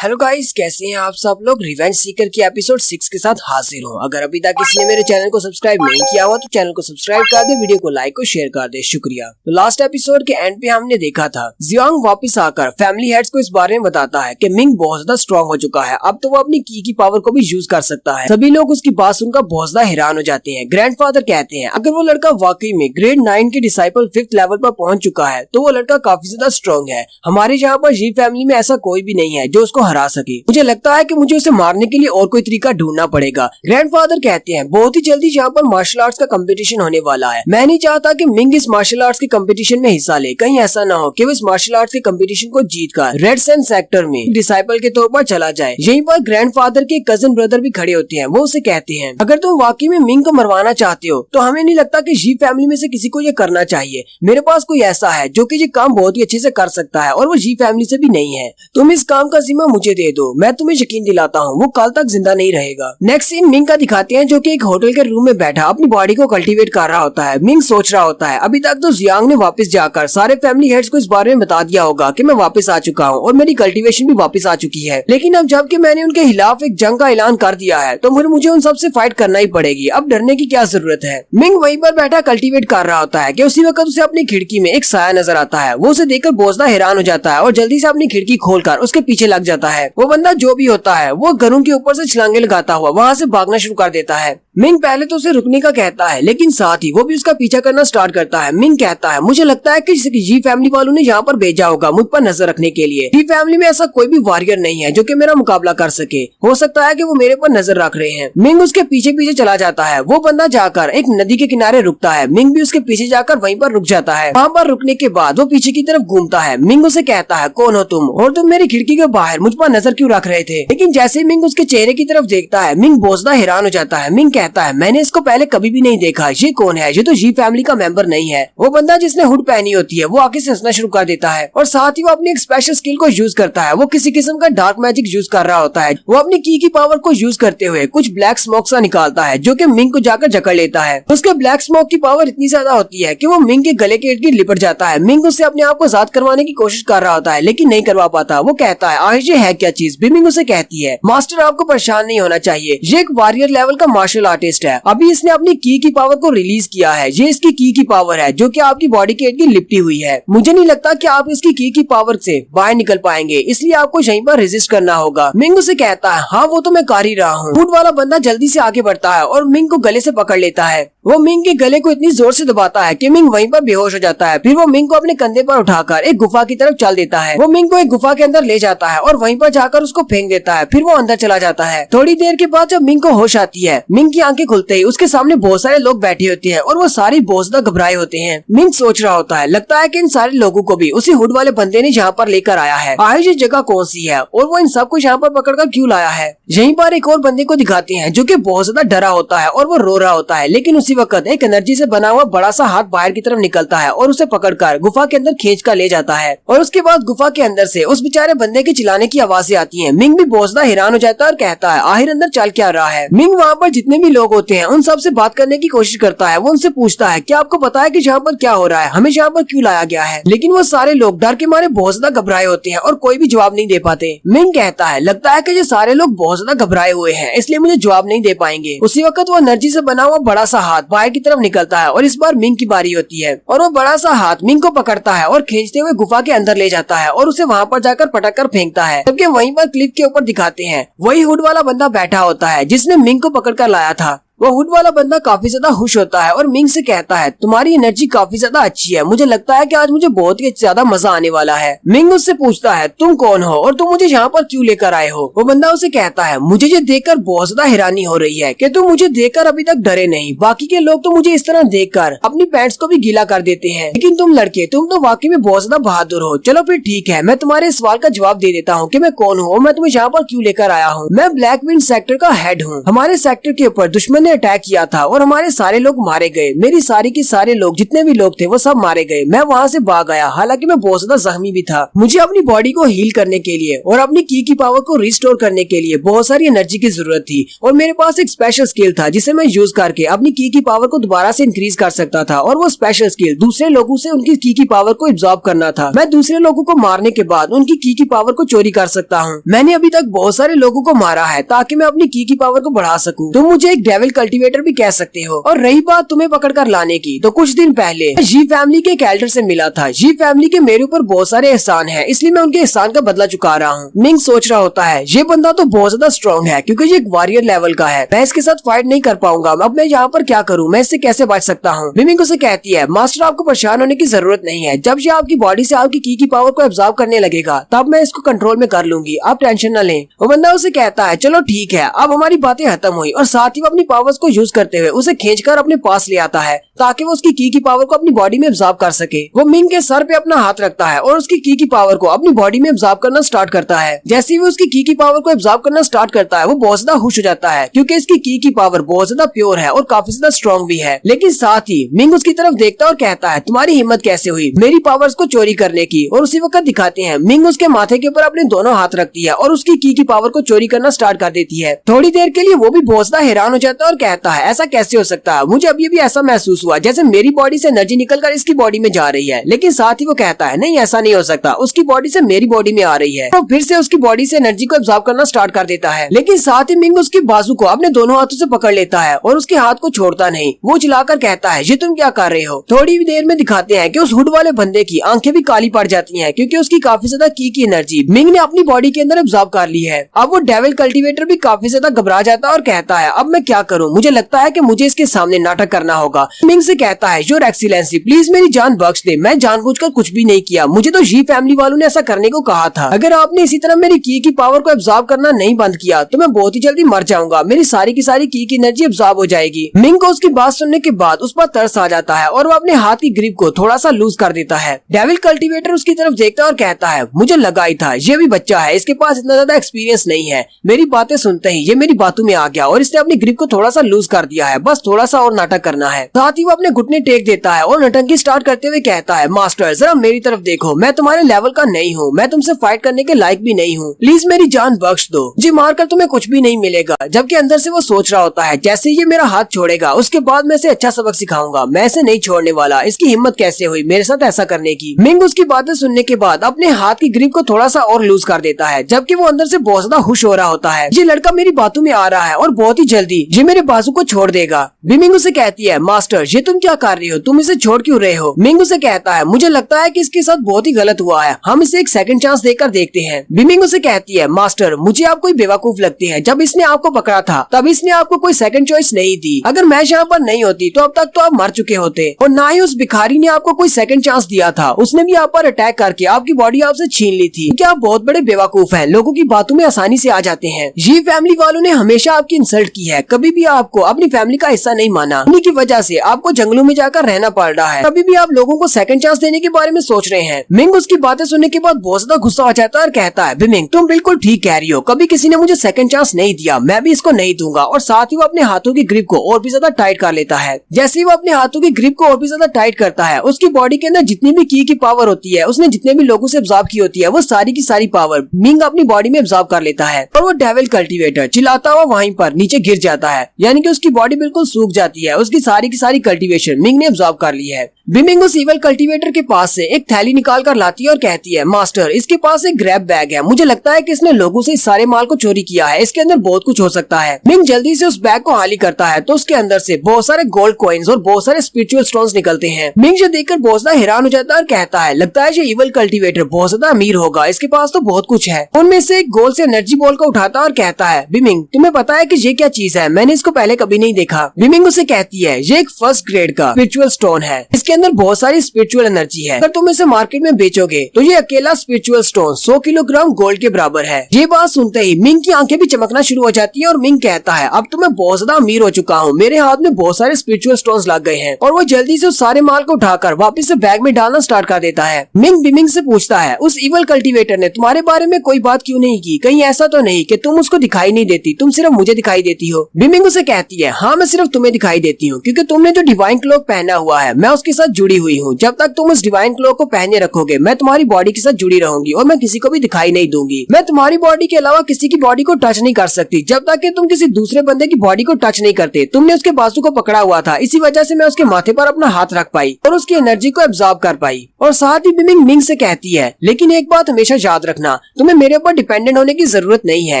Hello guys, कैसे हैं आप सब लोग। रिवेंज सीकर की एपिसोड 6 के साथ हाजिर हूँ। अगर अभी तक किसी ने मेरे चैनल को सब्सक्राइब नहीं किया हुआ तो चैनल को सब्सक्राइब कर दे, वीडियो को लाइक और शेयर कर दे, शुक्रिया। तो लास्ट एपिसोड के एंड पे हमने देखा था जियांग वापस आकर फैमिली हेड्स को इस बारे में बताता है कि मिंग बहुत ज्यादा स्ट्रॉन्ग हो चुका है, अब तो वो अपनी की पावर को भी यूज कर सकता है। सभी लोग उसकी बात सुनकर बहुत ज्यादा हैरान हो जाते हैं। ग्रैंडफादर कहते हैं अगर वो लड़का वाकई में ग्रेड 9 के डिसाइपल 5th लेवल पर पहुंच चुका है तो वो लड़का काफी ज्यादा स्ट्रॉन्ग है। हमारे यहाँ पर जी फैमिली में ऐसा कोई भी नहीं है जो उसको हरा सके। मुझे लगता है कि मुझे उसे मारने के लिए और कोई तरीका ढूंढना पड़ेगा। ग्रैंडफादर कहते हैं बहुत ही जल्दी यहाँ पर मार्शल आर्ट्स का कंपटीशन होने वाला है। मैं नहीं चाहता कि मिंग इस मार्शल आर्ट्स के कंपटीशन में हिस्सा ले। कहीं ऐसा ना हो कि वो इस मार्शल आर्ट्स के कंपटीशन को जीतकर रेड सैंड सेक्टर में डिसाइपल के तौर पर चला जाए। यहीं पर ग्रैंडफादर के कजन ब्रदर भी खड़े होते हैं। वो उसे कहते हैं अगर तुम वाकई में मिंग को मरवाना चाहते हो तो हमें नहीं लगता कि जी फैमिली में से किसी को ये करना चाहिए। मेरे पास कोई ऐसा है जो कि ये काम बहुत ही अच्छे से कर सकता है और वो जी फैमिली से भी नहीं है। तुम इस काम का जिम्मा मुझे दे दो, मैं तुम्हें यकीन दिलाता हूँ वो कल तक जिंदा नहीं रहेगा। नेक्स्ट सीन मिंग का दिखाते हैं जो कि एक होटल के रूम में बैठा अपनी बॉडी को कल्टीवेट कर रहा होता है। मिंग सोच रहा होता है अभी तक तो जियांग ने वापस जाकर सारे फैमिली हेड्स को इस बारे में बता दिया होगा कि मैं वापस आ चुका हूँ और मेरी कल्टीवेशन भी वापस आ चुकी है, लेकिन अब जबकि मैंने उनके खिलाफ एक जंग का ऐलान कर दिया है तो मुझे उन सबसे फाइट करना ही पड़ेगी। अब डरने की क्या जरूरत है। मिंग वहीं पर बैठा कल्टीवेट कर रहा होता है कि उसी वक्त उसे अपनी खिड़की में एक साया नजर आता है। वो उसे देखकर बहुत ज्यादा हैरान हो जाता है और जल्दी से अपनी खिड़की खोलकर उसके पीछे लग जाता है। वो बंदा जो भी होता है वो घरों के ऊपर से छलांगे लगाता हुआ वहाँ से भागना शुरू कर देता है। मिंग पहले तो उसे रुकने का कहता है लेकिन साथ ही वो भी उसका पीछा करना स्टार्ट करता है। मिंग कहता है मुझे लगता है कि जी फैमिली वालों ने यहाँ पर भेजा होगा मुझ पर नजर रखने के लिए। जी फैमिली में ऐसा कोई भी वॉरियर नहीं है जो कि मेरा मुकाबला कर सके। हो सकता है कि वो मेरे पर नजर रख रहे हैं। मिंग उसके पीछे पीछे चला जाता है। वो बंदा जाकर एक नदी के किनारे रुकता है। मिंग भी उसके पीछे जाकर वहीं पर रुक जाता है। वहाँ पर रुकने के बाद वो पीछे की तरफ घूमता है। मिंग उसे कहता है कौन हो तुम और तुम मेरी खिड़की के बाहर मुझ पर नजर क्यों रख रहे थे। लेकिन जैसे ही मिंग उसके चेहरे की तरफ देखता है मिंग बहुत ज्यादा हैरान हो जाता है। मिंग कहता है मैंने इसको पहले कभी भी नहीं देखा, ये कौन है, ये तो जी फैमिली का मेंबर नहीं है। वो बंदा जिसने हुड पहनी होती है वो आके से हंसना शुरू कर देता है और साथ ही वो अपनी एक स्पेशल स्किल को यूज करता है। वो किसी किस्म का डार्क मैजिक यूज कर रहा होता है। वो अपनी की पावर को यूज करते हुए कुछ ब्लैक स्मोक सा निकालता है जो कि मिंग को जाकर जकड़ लेता है। उसके ब्लैक स्मोक की पावर इतनी ज्यादा होती है कि वो मिंग के गले के इर्द गिर्द लिपट जाता है। मिंग उससे अपने आप को आजाद करवाने की कोशिश कर रहा होता है लेकिन नहीं करवा पाता। वो कहता है आखिर ये है क्या चीज। मिंग उसे कहती है मास्टर आपको परेशान नहीं होना चाहिए, ये एक वॉरियर लेवल का मार्शल आर्टिस्ट है। अभी इसने अपनी की पावर को रिलीज किया है। ये इसकी की पावर है जो कि आपकी बॉडी के इर्द गिर्द लिपटी हुई है। मुझे नहीं लगता कि आप इसकी की पावर से बाहर निकल पाएंगे, इसलिए आपको यहीं पर रेजिस्ट करना होगा। मिंग उसे कहता है हाँ वो तो मैं कर ही रहा हूँ। हुड वाला बंदा जल्दी से आगे बढ़ता है और मिंग को गले से पकड़ लेता है। वो मिंग के गले को इतनी जोर से दबाता है कि मिंग वहीं पर बेहोश हो जाता है। फिर वो मिंग को अपने कंधे पर उठाकर एक गुफा की तरफ चल देता है। वो मिंग को एक गुफा के अंदर ले जाता है और वहीं पर जाकर उसको फेंक देता है। फिर वो अंदर चला जाता है। थोड़ी देर के बाद जब मिंग को होश आती है, मिंग की आंखें खुलते ही उसके सामने बहुत सारे लोग बैठे होते हैं और वो सारे बहुत ज्यादा घबराए होते हैं। मिंग सोच रहा होता है लगता है कि इन सारे लोगों को भी उसी हुड वाले बंदे ने यहाँ पर लेकर आया है। आखिर ये जगह कौन सी है और वो इन सबको यहाँ पर पकड़कर क्यों लाया है। यहीं पर एक और बंदे को दिखाते हैं जो कि बहुत ज्यादा डरा होता है और वो रो रहा होता है। लेकिन उसी वक्त एक एनर्जी से बना हुआ बड़ा सा हाथ बाहर की तरफ निकलता है और उसे पकड़कर गुफा के अंदर खींच कर ले जाता है। और उसके बाद गुफा के अंदर से उस बेचारे बंदे के चिल्लाने की आवाजें आती हैं। मिंग भी बहुत ज्यादा हैरान हो जाता है और कहता है आखिर अंदर चल क्या रहा है। मिंग वहाँ पर जितने भी लोग होते हैं उन सबसे बात करने की कोशिश करता है। वो उनसे पूछता है क्या आपको पता है कि यहाँ पर क्या हो रहा है, हमें यहाँ पर क्यों लाया गया है। लेकिन वो सारे लोग डर के मारे बहुत ज्यादा घबराए होते हैं और कोई भी जवाब नहीं दे पाते। मिंग कहता है लगता है कि ये सारे लोग बहुत ज्यादा घबराए हुए हैं इसलिए मुझे जवाब नहीं दे पाएंगे। उसी वक्त वो एनर्जी से बना हुआ बड़ा सा हाथ बाहर की तरफ निकलता है और इस बार मिंग की बारी होती है और वो बड़ा सा हाथ मिंग को पकड़ता है और खींचते हुए गुफा के अंदर ले जाता है और उसे वहाँ पर जाकर पटक कर फेंकता है। जबकि वहीं पर क्लिफ के ऊपर दिखाते हैं वही हुड वाला बंदा बैठा होता है जिसने मिंग को पकड़ कर लाया था। वो हुड वाला बंदा काफी ज्यादा खुश होता है और मिंग से कहता है तुम्हारी एनर्जी काफी ज्यादा अच्छी है, मुझे लगता है कि आज मुझे बहुत ही ज्यादा मजा आने वाला है। मिंग उससे पूछता है तुम कौन हो और तुम मुझे यहाँ पर क्यों लेकर आए हो। वो बंदा उसे कहता है मुझे ये देखकर बहुत ज्यादा हैरानी हो रही है कि तुम मुझे देखकर अभी तक डरे नहीं। बाकी के लोग तो मुझे इस तरह देखकर अपनी पैंट्स को भी गीला कर देते हैं, लेकिन तुम लड़के तुम तो वाकई में बहुत ज्यादा बहादुर हो। चलो फिर ठीक है, मैं तुम्हारे सवाल का जवाब दे देता हूँ कि मैं कौन हूँ और मैं तुम्हें यहाँ पर क्यों लेकर आया हूँ। मैं ब्लैक विंड सेक्टर का हेड हूँ। हमारे सेक्टर के ऊपर दुश्मन ने ने अटैक किया था और हमारे सारे लोग मारे गए। मेरी सारी की सारे लोग जितने भी लोग थे वो सब मारे गए। मैं वहाँ से भाग आया, हालांकि मैं बहुत ज्यादा जख्मी भी था। मुझे अपनी बॉडी को हील करने के लिए और अपनी की पावर को रिस्टोर करने के लिए बहुत सारी एनर्जी की जरूरत थी और मेरे पास एक स्पेशल स्किल था जिसे मैं यूज करके अपनी की पावर को दोबारा से इंक्रीज कर सकता था। और वो स्पेशल स्किल दूसरे लोगों से उनकी की पावर को एब्जॉर्ब करना था। मैं दूसरे लोगों को मारने के बाद उनकी की पावर को चोरी कर सकता हूँ। मैंने अभी तक बहुत सारे लोगों को मारा है ताकि मैं अपनी की पावर को बढ़ा सकूं। तुम मुझे एक डेविल कल्टीवेटर भी कह सकते हो। और रही बात तुम्हें पकड़ कर लाने की, तो कुछ दिन पहले जी फैमिली के एक एल्डर से मिला था। जी फैमिली के मेरे ऊपर बहुत सारे एहसान है, इसलिए मैं उनके एहसान का बदला चुका रहा हूँ। मिंग सोच रहा होता है ये बंदा तो बहुत ज्यादा स्ट्रॉन्ग है क्योंकि ये एक वॉरियर लेवल का है, मैं इसके साथ फाइट नहीं कर पाऊंगा। अब मैं यहाँ पर क्या करूँ, मैं इससे कैसे बच सकता हूँ। मिंग उसे कहती है मास्टर आपको परेशान होने की जरूरत नहीं है, जब ये आपकी बॉडी से आपकी की पावर को एब्जॉर्ब करने लगेगा तब मैं इसको कंट्रोल में कर लूंगी, आप टेंशन न लें। वो बंदा उसे कहता है चलो ठीक है। अब हमारी बातें खत्म हुई और साथ ही वो अपनी पावर्स को यूज करते हुए उसे खींचकर अपने पास ले आता है ताकि वो उसकी की पावर को अपनी बॉडी में एब्जॉर्ब कर सके। वो मिंग के सर पे अपना हाथ रखता है और उसकी की पावर को अपनी बॉडी में एब्जॉर्ब करना स्टार्ट करता है। जैसे ही वो उसकी की पावर को एब्जॉर्ब करना स्टार्ट करता है वो बहुत ज्यादा खुश हो जाता है क्योंकि इसकी की पावर बहुत ज्यादा प्योर है और काफी ज्यादा स्ट्रॉन्ग भी है। लेकिन साथ ही मिंग उसकी तरफ देखता है और कहता है तुम्हारी हिम्मत कैसे हुई मेरी पावर्स को चोरी करने की। और उसी वक्त दिखाते हैं मिंग उसके माथे के ऊपर अपने दोनों हाथ रखती है और उसकी की पावर को चोरी करना स्टार्ट कर देती है। थोड़ी देर के लिए वो भी बहुत ज्यादा हैरान हो जाता है और कहता है ऐसा कैसे हो सकता है, मुझे अभी भी ऐसा महसूस हुआ जैसे मेरी बॉडी से एनर्जी निकलकर इसकी बॉडी में जा रही है। लेकिन साथ ही वो कहता है नहीं ऐसा नहीं हो सकता, उसकी बॉडी से मेरी बॉडी में आ रही है। तो फिर से उसकी बॉडी से एनर्जी को एब्जॉर्ब करना स्टार्ट कर देता है। लेकिन साथ ही मिंग उसकी बाजू को अपने दोनों हाथों से पकड़ लेता है और उसके हाथ को छोड़ता नहीं। वो चिल्लाकर कहता है ये तुम क्या कर रहे हो। थोड़ी देर में दिखाते हैं कि उस हुड वाले बंदे की आंखें भी काली पड़ जाती हैं क्योंकि उसकी काफी ज्यादा की एनर्जी मिंग ने अपनी बॉडी के अंदर एब्जॉर्ब कर ली है। अब वो डेविल कल्टीवेटर भी काफी ज्यादा घबरा जाता है और कहता है अब मैं क्या करूं, मुझे लगता है कि मुझे इसके सामने नाटक करना होगा। मिंग से कहता है योर एक्सीलेंसी प्लीज मेरी जान बख्श दे, मैं जानबूझकर कुछ भी नहीं किया, मुझे तो जी फैमिली वालों ने ऐसा करने को कहा था। अगर आपने इसी तरह मेरी की पावर को एब्जॉर्ब करना नहीं बंद किया तो मैं बहुत ही जल्दी मर जाऊंगा, मेरी सारी की सारी की एनर्जी एब्जॉर्ब हो जाएगी। मिंग को उसकी बात सुनने के बाद उस पर तरस आ जाता है और वो अपने हाथ की ग्रिप को थोड़ा सा लूज कर देता है। डेविल कल्टीवेटर उसकी तरफ देखता है और कहता है मुझे लगा ही था ये भी बच्चा है, इसके पास इतना ज्यादा एक्सपीरियंस नहीं है। मेरी बातें सुनते ही ये मेरी बातों में आ गया और इसने अपनी ग्रिप को थोड़ा सा लूज कर दिया है, बस थोड़ा सा और नाटक करना है। साथ ही वो अपने घुटने टेक देता है और नटंकी स्टार्ट करते हुए कहता है मास्टर जरा मेरी तरफ देखो, मैं तुम्हारे लेवल का नहीं हूँ, मैं तुमसे फाइट करने के लायक भी नहीं हूँ, प्लीज मेरी जान बख्श दो, जी मारकर तुम्हें कुछ भी नहीं मिलेगा। जबकि अंदर से वो सोच रहा होता है जैसे ये मेरा हाथ छोड़ेगा उसके बाद मैं इसे अच्छा सबक सिखाऊंगा, मैं इसे नहीं छोड़ने वाला, इसकी हिम्मत कैसे हुई मेरे साथ ऐसा करने की। मिंग उसकी बातें सुनने के बाद अपने हाथ की ग्रिप को थोड़ा सा और लूज कर देता है जबकि वो अंदर से बहुत ज्यादा खुश हो रहा होता है। ये लड़का मेरी बातों में आ रहा है और बहुत ही जल्दी ये मेरे बाजू को छोड़ देगा। मिंग उसे कहती है मास्टर ये तुम क्या कर रही हो, तुम इसे छोड़ क्यों रहे हो। मिंग उसे कहता है मुझे लगता है कि इसके साथ बहुत ही गलत हुआ है, हम इसे एक सेकंड चांस देकर देखते हैं। मिंग उसे कहती है मास्टर मुझे आप कोई बेवकूफ लगती है, जब इसने आपको पकड़ा था तब इसने आपको कोई सेकंड चॉइस नहीं दी, अगर मैं यहाँ पर नहीं होती तो अब तक तो आप मर चुके होते। और ना ही उस भिखारी ने आपको कोई सेकंड चांस दिया था, उसने भी आप पर अटैक करके आपकी बॉडी आपसे छीन ली थी। क्या आप बहुत बड़े बेवकूफ हैं, लोगों की बातों में आसानी से आ जाते हैं। ये फैमिली वालों ने हमेशा आपकी इंसल्ट की है, कभी भी आपको अपनी फैमिली का हिस्सा नहीं माना, उन्हीं की वजह से आपको जंगलों में जाकर रहना पड़ रहा है, कभी भी आप लोगों को सेकंड चांस देने के बारे में सोच रहे हैं। मिंग उसकी बातें सुनने के बाद बहुत ज्यादा गुस्सा हो जाता है और कहता है मिंग तुम बिल्कुल ठीक कह रही हो, कभी किसी ने मुझे सेकंड चांस नहीं दिया, मैं भी इसको नहीं दूंगा। और साथ ही वो अपने हाथों की ग्रिप को और भी ज्यादा टाइट कर लेता है। जैसे ही वो अपने हाथों की ग्रिप को और भी ज्यादा टाइट करता है उसकी बॉडी के अंदर जितनी भी की पावर होती है, उसने जितने भी लोगों से एब्जॉर्ब की होती है, वो सारी की सारी पावर मिंग अपनी बॉडी में एब्जॉर्ब कर लेता है। और वो डेविल कल्टीवेटर चिल्लाता हुआ वहीं पर नीचे गिर जाता है, यानी कि उसकी बॉडी बिल्कुल सूख जाती है, उसकी सारी की सारी कल्टीवेशन मिंग ने एब्जॉर्ब कर ली है। मिंग उस इवल कल्टीवेटर के पास से एक थैली निकाल कर लाती है और कहती है मास्टर इसके पास एक ग्रैब बैग है, मुझे लगता है कि इसने लोगों से इस सारे माल को चोरी किया है, इसके अंदर बहुत कुछ हो सकता है। मिंग जल्दी से उस बैग को खाली करता है तो उसके अंदर से बहुत सारे गोल्ड कॉइन्स और बहुत सारे स्पिरिचुअल स्टोन्स निकलते हैं। मिंग जो देखकर बहुत ज्यादा हैरान हो जाता है और कहता है लगता है ये इवल कल्टीवेटर बहुत ज्यादा अमीर होगा, इसके पास तो बहुत कुछ है। उनमें से एक गोल से एनर्जी बॉल को उठाता है और कहता है मिंग तुम्हें पता है कि ये क्या चीज है, मैंने इसको पहले कभी नहीं देखा। मिंग उसे कहती है ये एक फर्स्ट ग्रेड का स्पिरिचुअल स्टोन है, इसके अंदर बहुत सारी स्पिरिचुअल एनर्जी है, अगर तुम इसे मार्केट में बेचोगे तो ये अकेला स्पिरिचुअल स्टोन 100 किलोग्राम गोल्ड के बराबर है। ये बात सुनते ही मिंग की आंखें भी चमकना शुरू हो जाती है और मिंग कहता है अब तो मैं बहुत ज्यादा अमीर हो चुका हूँ, मेरे हाथ में बहुत सारे स्पिरिचुअल स्टोन्स लग गए हैं। और वो जल्दी से उस सारे माल को उठाकर वापस से बैग में डालना स्टार्ट कर देता है। मिंग से पूछता है उस इवल कल्टीवेटर ने तुम्हारे बारे में कोई बात क्यों नहीं की, कहीं ऐसा तो नहीं कि तुम उसको दिखाई नहीं देती, तुम सिर्फ मुझे दिखाई देती हो। मिंग उसे उसे कहती है, हाँ मैं सिर्फ तुम्हें दिखाई देती हूँ क्योंकि तुमने जो डिवाइन क्लॉक पहना हुआ है मैं उसके साथ जुड़ी हुई हूँ। जब तक तुम उस डिवाइन क्लॉक को पहने रखोगे मैं तुम्हारी बॉडी के साथ जुड़ी रहूंगी और मैं किसी को भी दिखाई नहीं दूंगी। मैं तुम्हारी बॉडी के अलावा किसी की बॉडी को टच नहीं कर सकती जब तक कि तुम किसी दूसरे बंदे की बॉडी को टच नहीं करते। तुमने उसके बाजू को पकड़ा हुआ था, इसी वजह से मैं उसके माथे पर अपना हाथ रख पाई और उसकी एनर्जी को एब्जॉर्ब कर पाई। और साथ ही बिमिंग मिंग से कहती है, लेकिन एक बात हमेशा याद रखना, तुम्हें मेरे ऊपर डिपेंडेंट होने की जरूरत नहीं है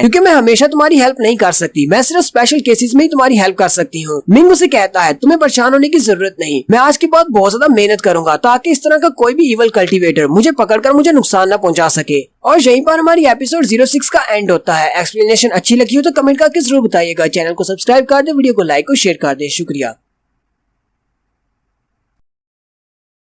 क्योंकि मैं हमेशा तुम्हारी हेल्प नहीं कर सकती, मैं सिर्फ स्पेशल केसेस में ही तुम्हारी हेल्प कर सकती हूँ। मिंग उसे कहता है, तुम्हें परेशान होने की जरूरत नहीं, मैं आज के बाद बहुत ज्यादा मेहनत करूंगा ताकि इस तरह का कोई भी इवल कल्टीवेटर मुझे पकड़कर मुझे नुकसान न पहुंचा सके। और यहीं पर हमारी एपिसोड 06 का एंड होता है। एक्सप्लेनेशन अच्छी लगी हो तो कमेंट करके जरूर बताइएगा। चैनल को सब्सक्राइब कर दे, वीडियो को लाइक और शेयर कर दे। शुक्रिया।